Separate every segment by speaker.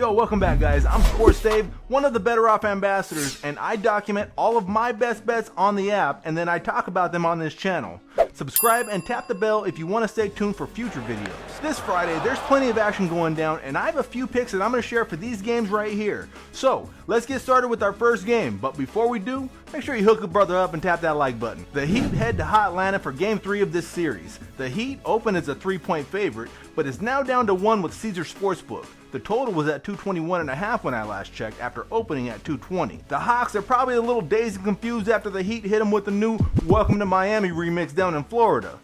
Speaker 1: Yo, welcome back guys, I'm Sports Dave, one of the BettorOff ambassadors, and I document all of my best bets on the app and then I talk about them on this channel. Subscribe and tap the bell if you want to stay tuned for future videos. This Friday, there's plenty of action going down and I have a few picks that I'm going to share for these games right here. So, let's get started with our first game, but before we do, make sure you hook a brother up and tap that like button. The Heat head to Hotlanta for Game 3 of this series. The Heat open as a 3-point favorite, but is now down to 1 with Caesar Sportsbook. The total was at 221.5 when I last checked after opening at 220. The Hawks are probably a little dazed and confused after the Heat hit them with the new Welcome to Miami remix down in Florida.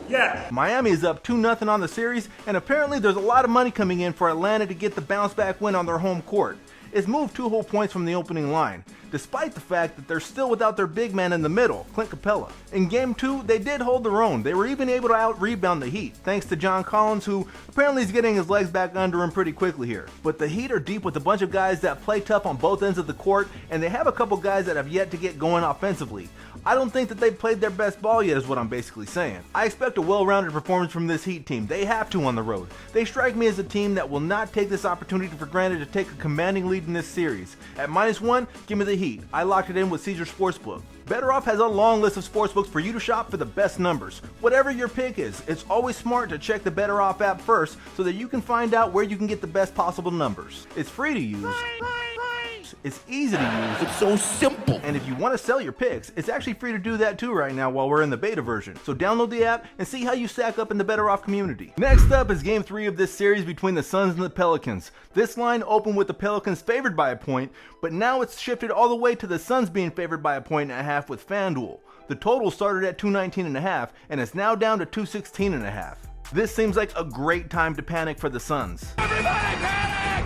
Speaker 1: Yeah. Miami is up 2-0 on the series, and apparently there's a lot of money coming in for Atlanta to get the bounce back win on their home court. It's moved 2 whole points from the opening line, despite the fact that they're still without their big man in the middle, Clint Capella. In Game 2, they did hold their own. They were even able to out-rebound the Heat, thanks to John Collins, who apparently is getting his legs back under him pretty quickly here. But the Heat are deep with a bunch of guys that play tough on both ends of the court, and they have a couple guys that have yet to get going offensively. I don't think that they've played their best ball yet is what I'm basically saying. I expect a well-rounded performance from this Heat team. They have to on the road. They strike me as a team that will not take this opportunity for granted to take a commanding lead in this series. At -1, give me the Heat. I locked it in with Caesar Sportsbook. BettorOff has a long list of sportsbooks for you to shop for the best numbers. Whatever your pick is, it's always smart to check the BettorOff app first so that you can find out where you can get the best possible numbers. It's free to use. It's easy to use.
Speaker 2: It's so simple.
Speaker 1: And if you want to sell your picks, it's actually free to do that too right now while we're in the beta version. So download the app and see how you stack up in the BettorOff community. Next up is Game 3 of this series between the Suns and the Pelicans. This line opened with the Pelicans favored by a point, but now it's shifted all the way to the Suns being favored by a 1.5 with FanDuel. The total started at 219.5 and is now down to 216.5. This seems like a great time to panic for the Suns.
Speaker 2: Everybody panic!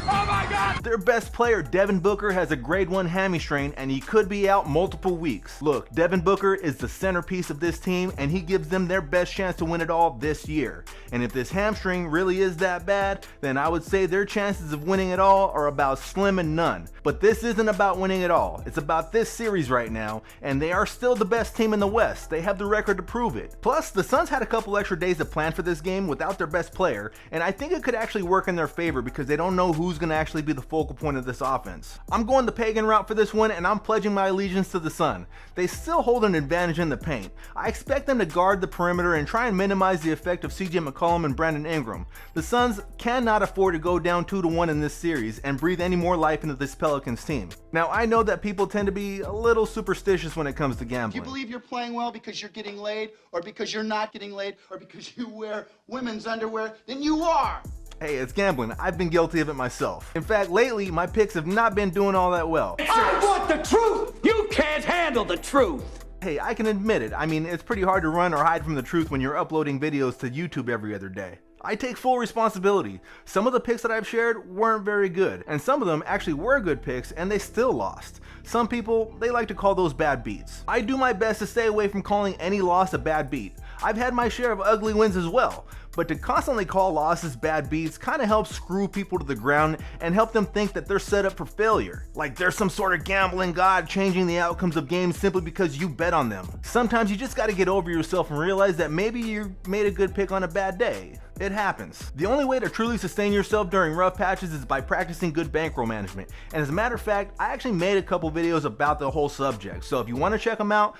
Speaker 2: Oh my God!
Speaker 1: Their best player, Devin Booker, has a grade 1 hammy strain and he could be out multiple weeks. Look, Devin Booker is the centerpiece of this team and he gives them their best chance to win it all this year. And if this hamstring really is that bad, then I would say their chances of winning it all are about slim and none. But this isn't about winning it all. It's about this series right now, and they are still the best team in the West. They have the record to prove it. Plus, the Suns had a couple extra days to plan for this game without their best player, and I think it could actually work in their favor because they don't know who's going to actually be the focal point of this offense. I'm going the pagan route for this one, and I'm pledging my allegiance to the Sun. They still hold an advantage in the paint. I expect them to guard the perimeter and try and minimize the effect of CJ McCollum and Brandon Ingram. The Suns cannot afford to go down 2-1 in this series and breathe any more life into this Pelicans team. Now, I know that people tend to be a little superstitious when it comes to gambling.
Speaker 3: You believe you're playing well because you're getting laid, or because you're not getting laid, or because you wear women's underwear, then you are.
Speaker 1: Hey, it's gambling. I've been guilty of it myself. In fact, lately, my picks have not been doing all that well.
Speaker 2: I want the truth! You can't handle the truth!
Speaker 1: Hey, I can admit it. I mean, it's pretty hard to run or hide from the truth when you're uploading videos to YouTube every other day. I take full responsibility. Some of the picks that I've shared weren't very good, and some of them actually were good picks and they still lost. Some people, they like to call those bad beats. I do my best to stay away from calling any loss a bad beat. I've had my share of ugly wins as well, but to constantly call losses bad beats kind of helps screw people to the ground and help them think that they're set up for failure. Like there's some sort of gambling god changing the outcomes of games simply because you bet on them. Sometimes you just gotta get over yourself and realize that maybe you made a good pick on a bad day. It happens. The only way to truly sustain yourself during rough patches is by practicing good bankroll management. And as a matter of fact, I actually made a couple videos about the whole subject. So if you want to check them out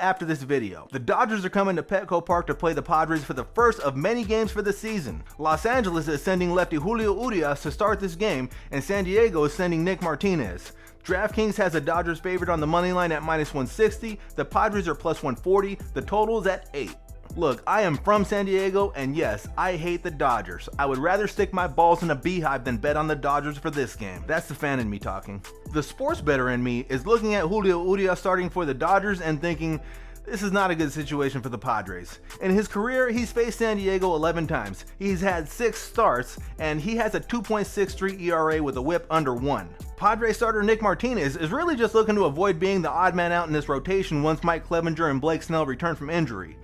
Speaker 1: after this video. The Dodgers are coming to Petco Park to play the Padres for the first of many games for the season. Los Angeles is sending lefty Julio Urias to start this game, and San Diego is sending Nick Martinez. DraftKings has the Dodgers favored on the money line at -160. The Padres are +140. The total is at 8. Look, I am from San Diego, and yes, I hate the Dodgers. I would rather stick my balls in a beehive than bet on the Dodgers for this game. That's the fan in me talking. The sports bettor in me is looking at Julio Urias starting for the Dodgers and thinking, this is not a good situation for the Padres. In his career, he's faced San Diego 11 times. He's had 6 starts, and he has a 2.63 ERA with a whip under 1. Padres starter Nick Martinez is really just looking to avoid being the odd man out in this rotation once Mike Clevenger and Blake Snell return from injury.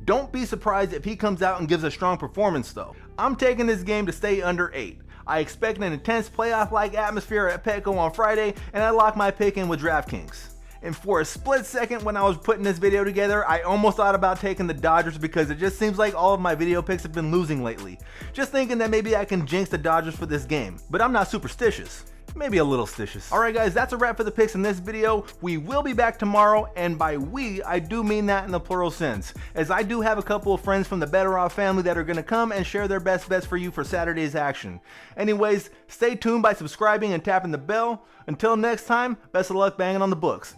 Speaker 1: Don't be surprised if he comes out and gives a strong performance though. I'm taking this game to stay under 8. I expect an intense playoff-like atmosphere at Petco on Friday, and I lock my pick in with DraftKings. And for a split second when I was putting this video together, I almost thought about taking the Dodgers because it just seems like all of my video picks have been losing lately. Just thinking that maybe I can jinx the Dodgers for this game. But I'm not superstitious. Maybe a little stitious. Alright guys, that's a wrap for the picks in this video. We will be back tomorrow, and by we, I do mean that in the plural sense, as I do have a couple of friends from the BettorOff family that are going to come and share their best bets for you for Saturday's action. Anyways, stay tuned by subscribing and tapping the bell. Until next time, best of luck banging on the books.